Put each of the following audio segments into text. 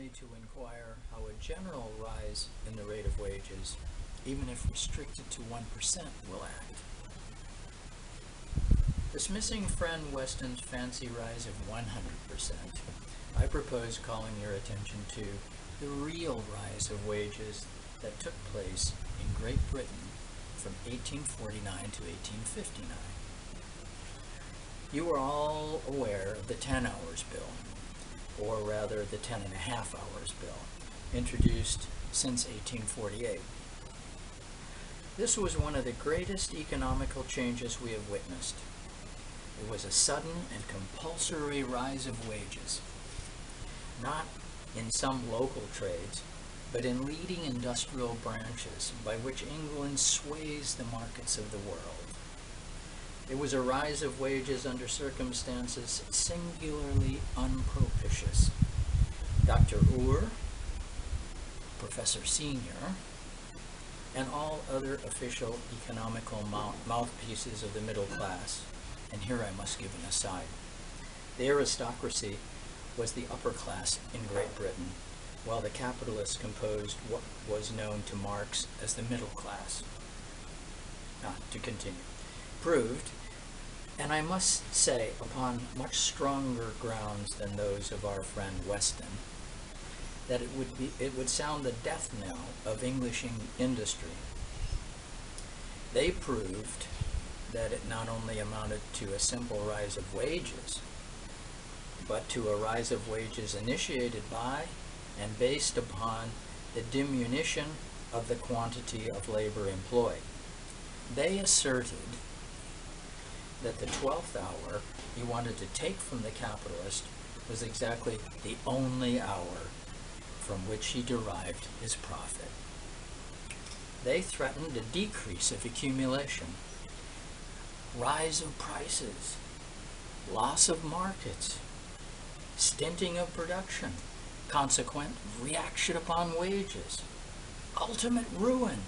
only to inquire how a general rise in the rate of wages, even if restricted to 1%, will act. Dismissing friend Weston's fancy rise of 100%, I propose calling your attention to the real rise of wages that took place in Great Britain from 1849 to 1859. You are all aware of the 10 hours bill, or rather the 10 and a half hours bill, introduced since 1848. This was one of the greatest economical changes we have witnessed. It was a sudden and compulsory rise of wages, not in some local trades, but in leading industrial branches by which England sways the markets of the world. It was a rise of wages under circumstances singularly unpropitious. Dr. Uhr, Professor Senior, and all other official economical mouthpieces of the middle class, and here I must give an aside. The aristocracy was the upper class in Great Britain, while the capitalists composed what was known to Marx as the middle class. To continue. Proved, and I must say upon much stronger grounds than those of our friend Weston, that it would sound the death knell of English industry. They proved that it not only amounted to a simple rise of wages, but to a rise of wages initiated by and based upon the diminution of the quantity of labor employed. They asserted that the 12th hour he wanted to take from the capitalist was exactly the only hour from which he derived his profit. They threatened a decrease of accumulation, rise of prices, loss of markets, stinting of production, consequent reaction upon wages, ultimate ruin.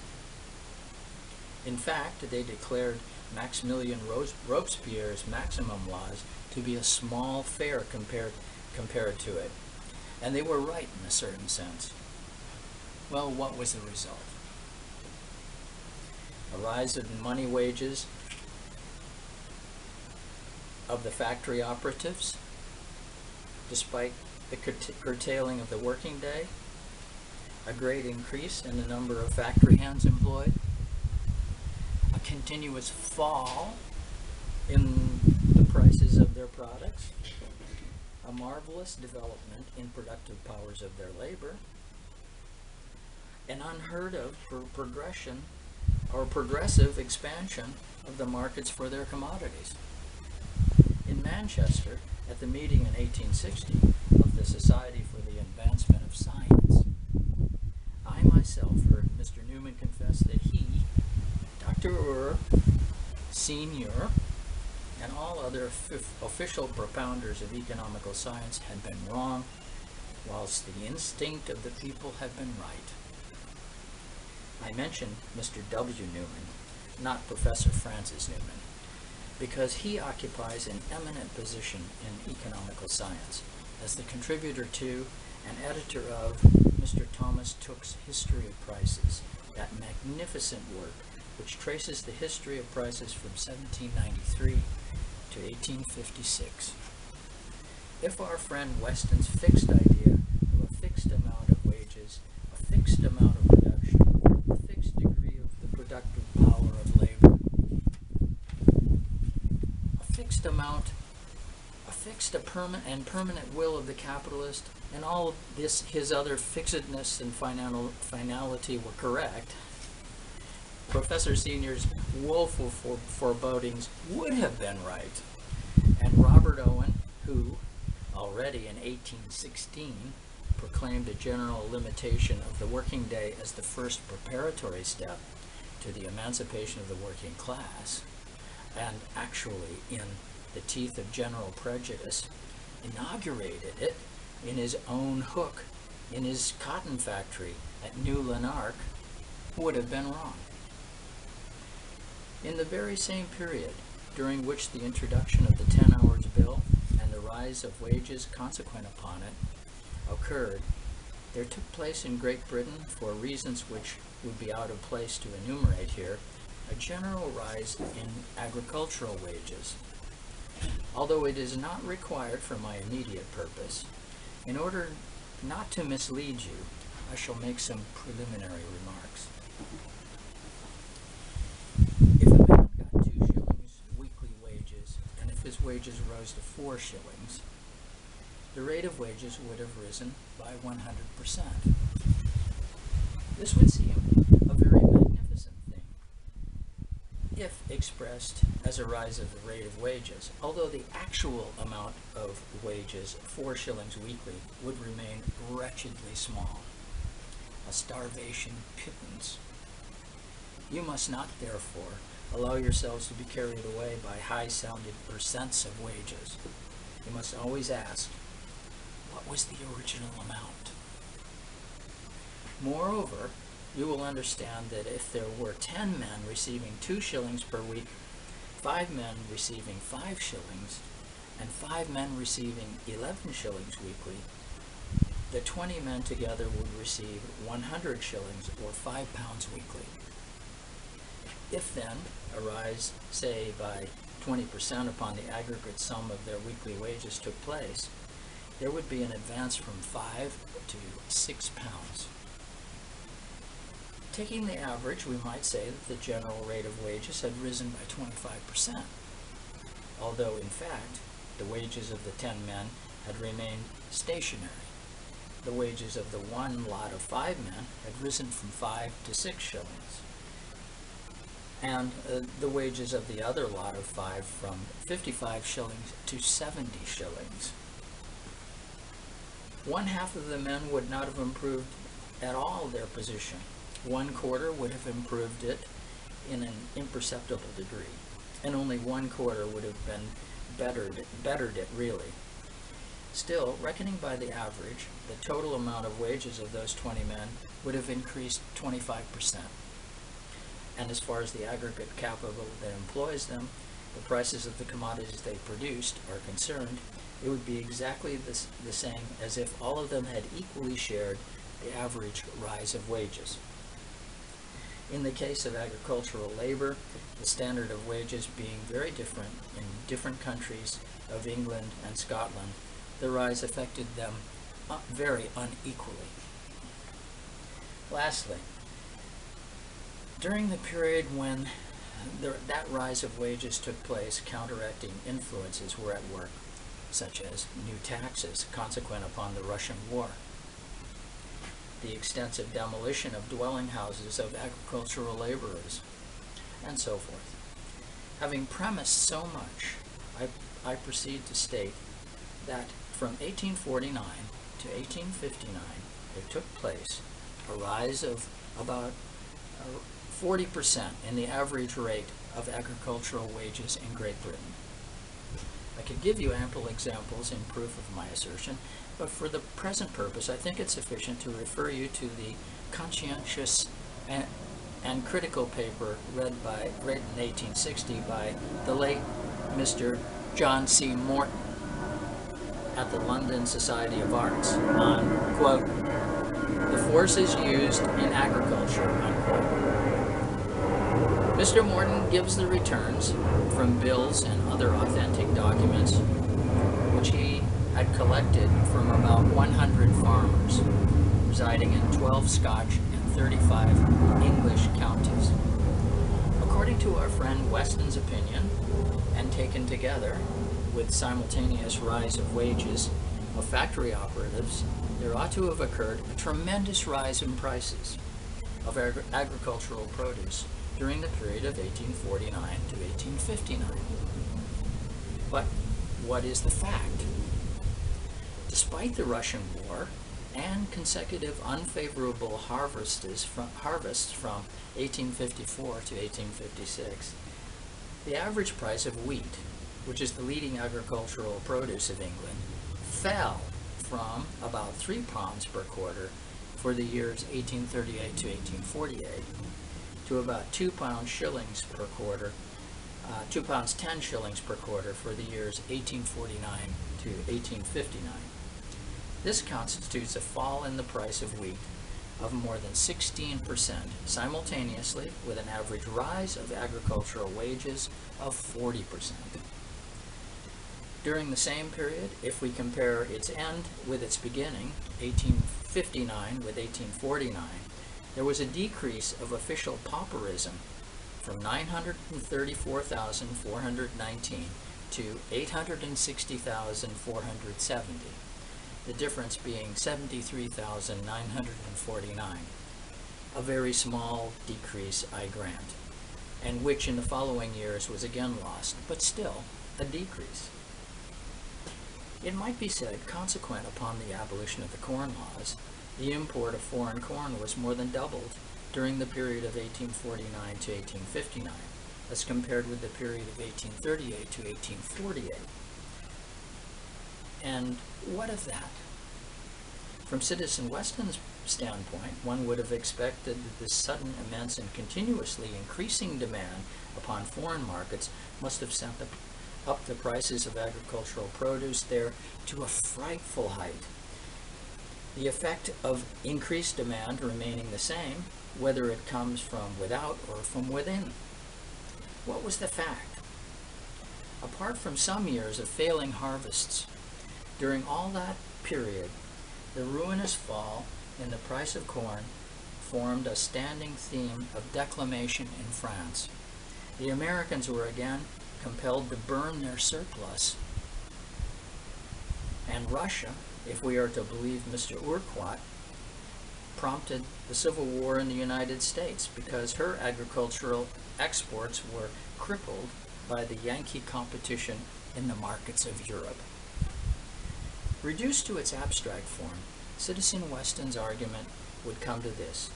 In fact, they declared Maximilian Robespierre's maximum laws to be a small fare compared to it, and they were right in a certain sense. Well, what was the result? A rise in money wages of the factory operatives, despite the curtailing of the working day, a great increase in the number of factory hands employed, a continuous fall in the prices of their products, a marvelous development in productive powers of their labor, an unheard of progression or progressive expansion of the markets for their commodities. In Manchester, at the meeting in 1860 of the Society for the Advancement of Science, I myself heard Mr. Newman confess that he, Dr. Uhr, Senior, and all other official propounders of economical science had been wrong, whilst the instinct of the people had been right. I mention Mr. W. Newman, not Professor Francis Newman, because he occupies an eminent position in economical science as the contributor to and editor of Mr. Thomas Tooke's History of Prices, that magnificent work which traces the history of prices from 1793 to 1856. If our friend Weston's fixed idea of a fixed amount of wages, a fixed amount of production, a fixed degree of the productive power of labor, a permanent will of the capitalist, and all this, his other fixedness and finality were correct, Professor Senior's woeful forebodings would have been right, and Robert Owen, who already in 1816 proclaimed a general limitation of the working day as the first preparatory step to the emancipation of the working class, and actually in the teeth of general prejudice, inaugurated it in his own hook in his cotton factory at New Lanark, would have been wrong. In the very same period during which the introduction of the 10 hours bill and the rise of wages consequent upon it occurred, there took place in Great Britain, for reasons which would be out of place to enumerate here, a general rise in agricultural wages. Although it is not required for my immediate purpose, in order not to mislead you, I shall make some preliminary remarks. If a man got 2 shillings weekly wages, and if his wages rose to 4 shillings, the rate of wages would have risen by 100%. This would seem a very magnificent thing if expressed as a rise of the rate of wages, although the actual amount of wages, 4 shillings weekly, would remain wretchedly small, a starvation pittance. You must not, therefore, allow yourselves to be carried away by high-sounded percents of wages. You must always ask, what was the original amount? Moreover, you will understand that if there were 10 men receiving 2 shillings per week, 5 men receiving 5 shillings, and 5 men receiving 11 shillings weekly, the 20 men together would receive 100 shillings or 5 pounds weekly. If then a rise, say, by 20% upon the aggregate sum of their weekly wages took place, there would be an advance from 5 to 6 pounds. Taking the average, we might say that the general rate of wages had risen by 25%, although in fact the wages of the 10 men had remained stationary. The wages of the one lot of 5 men had risen from 5 to 6 shillings, and the wages of the other lot of 5 from 55 shillings to 70 shillings. One half of the men would not have improved at all their position. 1/4 would have improved it in an imperceptible degree, and only 1/4 would have been bettered it really. Still, reckoning by the average, the total amount of wages of those 20 men would have increased 25%. And as far as the aggregate capital that employs them, the prices of the commodities they produced, are concerned, it would be exactly the same as if all of them had equally shared the average rise of wages. In the case of agricultural labor, the standard of wages being very different in different countries of England and Scotland, the rise affected them very unequally. Lastly, during the period when that rise of wages took place, counteracting influences were at work, such as new taxes consequent upon the Russian war, the extensive demolition of dwelling houses of agricultural laborers, and so forth. Having premised so much, I proceed to state that from 1849 to 1859, there took place a rise of about 40% in the average rate of agricultural wages in Great Britain. I could give you ample examples in proof of my assertion, but for the present purpose, I think it's sufficient to refer you to the conscientious and critical paper written in 1860 by the late Mr. John C. Morton at the London Society of Arts on, quote, "the forces used in agriculture," unquote. Mr. Morton gives the returns from bills and other authentic documents which he had collected from about 100 farmers residing in 12 Scotch and 35 English counties. According to our friend Weston's opinion, and taken together with simultaneous rise of wages of factory operatives, there ought to have occurred a tremendous rise in prices of agricultural produce during the period of 1849 to 1859. But what is the fact? Despite the Russian war and consecutive unfavorable harvests from 1854 to 1856, the average price of wheat, which is the leading agricultural produce of England, fell from about 3 pounds per quarter for the years 1838 to 1848 to about 2 pounds 10 shillings per quarter for the years 1849 to 1859. This constitutes a fall in the price of wheat of more than 16%, simultaneously with an average rise of agricultural wages of 40%. During the same period, if we compare its end with its beginning, 1859 with 1849, there was a decrease of official pauperism from 934,419 to 860,470, the difference being 73,949, a very small decrease, I grant, and which in the following years was again lost, but still a decrease. It might be said, consequent upon the abolition of the Corn Laws, the import of foreign corn was more than doubled during the period of 1849 to 1859, as compared with the period of 1838 to 1848. And what of that? From Citizen Weston's standpoint, one would have expected that this sudden, immense, and continuously increasing demand upon foreign markets must have sent up the prices of agricultural produce there to a frightful height. The effect of increased demand remaining the same, whether it comes from without or from within. What was the fact? Apart from some years of failing harvests, during all that period, the ruinous fall in the price of corn formed a standing theme of declamation in France. The Americans were again compelled to burn their surplus. And Russia, if we are to believe Mr. Urquhart, prompted the Civil War in the United States because her agricultural exports were crippled by the Yankee competition in the markets of Europe. Reduced to its abstract form, Citizen Weston's argument would come to this: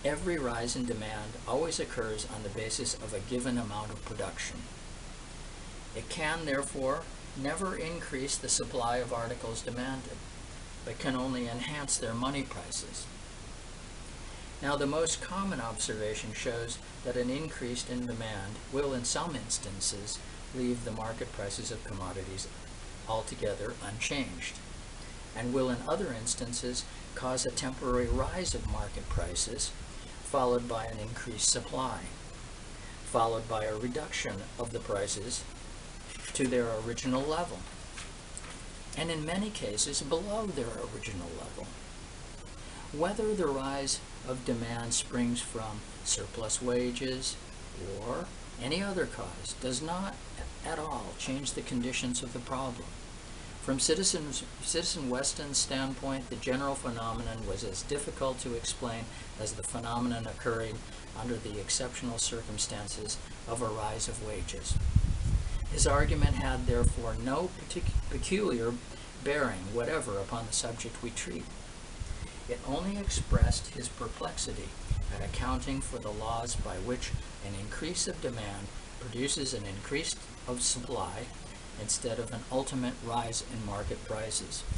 every rise in demand always occurs on the basis of a given amount of production. It can, therefore, never increase the supply of articles demanded, but can only enhance their money prices. Now, the most common observation shows that an increase in demand will, in some instances, leave the market prices of commodities altogether unchanged, and will, in other instances, cause a temporary rise of market prices, followed by an increased supply, followed by a reduction of the prices to their original level, and in many cases below their original level. Whether the rise of demand springs from surplus wages or any other cause does not at all change the conditions of the problem. From Citizen Weston's standpoint, the general phenomenon was as difficult to explain as the phenomenon occurring under the exceptional circumstances of a rise of wages. His argument had therefore no peculiar bearing whatever upon the subject we treat. It only expressed his perplexity at accounting for the laws by which an increase of demand produces an increase of supply instead of an ultimate rise in market prices.